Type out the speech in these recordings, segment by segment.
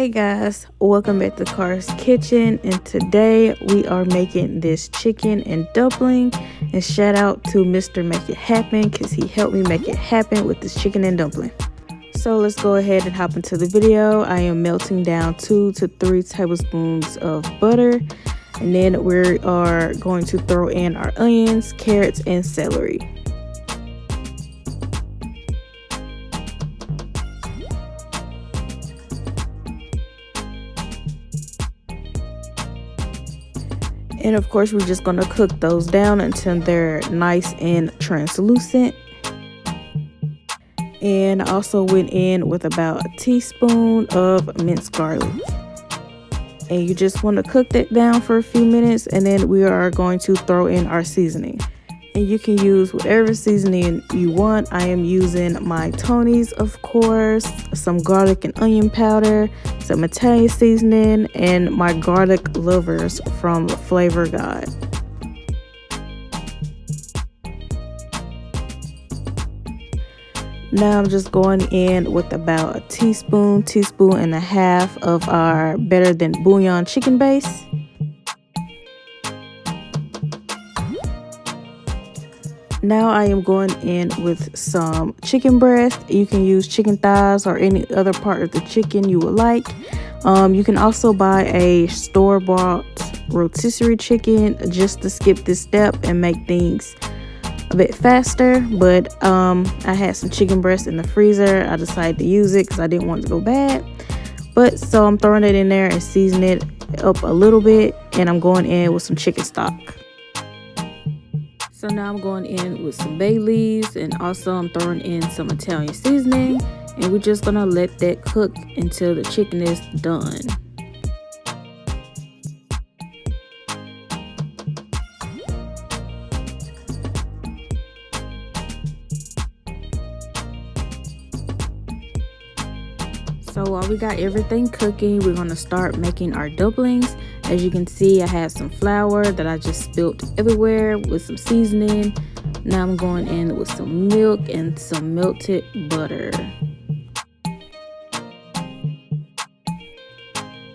Hey guys, welcome back to Qara's Kitchen, and today we are making this chicken and dumpling. And shout out to Mr. Make It Happen because he helped me make it happen with this chicken and dumpling. So let's go ahead and hop into the video. I am melting down 2 to 3 tablespoons of butter, and then we are going to throw in our onions, carrots, and celery. And of course, we're just going to cook those down until they're nice and translucent. And I also went in with about a teaspoon of minced garlic. And you just want to cook that down for a few minutes, and then we are going to throw in our seasoning. And you can use whatever seasoning you want. I am using my Tony's, of course, some garlic and onion powder, some Italian seasoning, and my garlic lovers from Flavor God. Now I'm just going in with about a teaspoon and a half of our Better Than Bouillon chicken base. Now I am going in with some chicken breast. You can use chicken thighs or any other part of the chicken you would like. You can also buy a store-bought rotisserie chicken just to skip this step and make things a bit faster. But I had some chicken breast in the freezer. I decided to use it because I didn't want it to go bad. But so I'm throwing it in there and seasoning it up a little bit, and I'm going in with some chicken stock. So now I'm going in with some bay leaves, and also I'm throwing in some Italian seasoning, and we're just gonna let that cook until the chicken is done. So while we got everything cooking, we're gonna start making our dumplings. As you can see, I have some flour that I just spilt everywhere with some seasoning. Now I'm going in with some milk and some melted butter.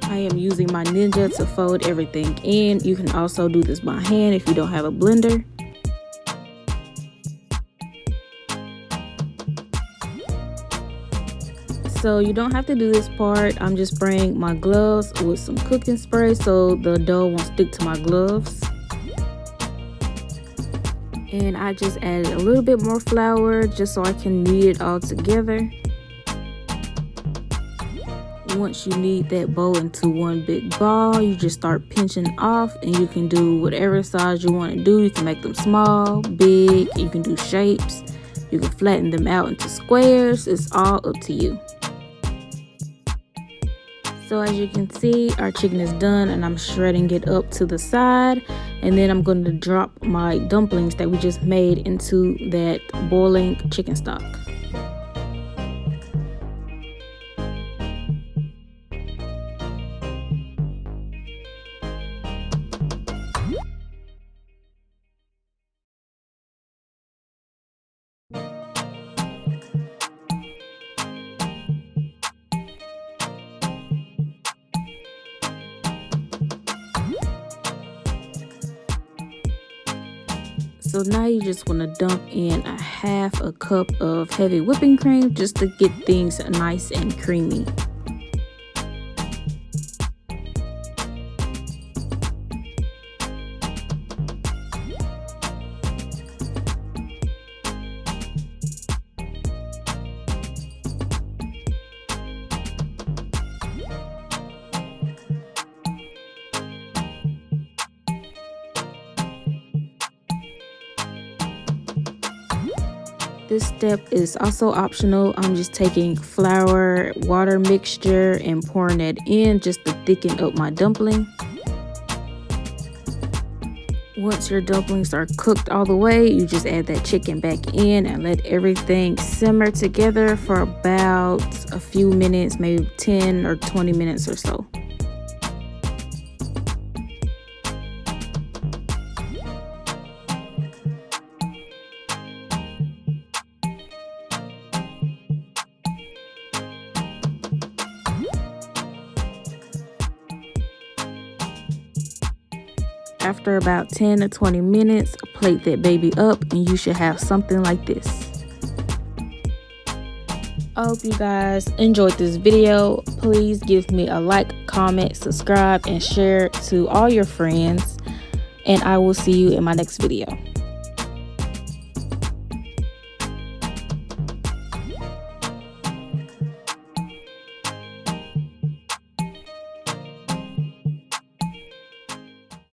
I am using my Ninja to fold everything in. You can also do this by hand if you don't have a blender. So you don't have to do this part. I'm just spraying my gloves with some cooking spray so the dough won't stick to my gloves. And I just added a little bit more flour just so I can knead it all together. Once you knead that bowl into one big ball, you just start pinching off, and you can do whatever size you want to do. You can make them small, big, you can do shapes, you can flatten them out into squares. It's all up to you. So as you can see, our chicken is done, and I'm shredding it up to the side, and then I'm going to drop my dumplings that we just made into that boiling chicken stock. So now you just want to dump in a half a cup of heavy whipping cream just to get things nice and creamy. This step is also optional. I'm just taking flour, water mixture and pouring it in just to thicken up my dumpling. Once your dumplings are cooked all the way, you just add that chicken back in and let everything simmer together for about a few minutes, maybe 10 or 20 minutes or so. After about 10 to 20 minutes, plate that baby up and you should have something like this. I hope you guys enjoyed this video. Please give me a like, comment, subscribe, and share to all your friends. And I will see you in my next video.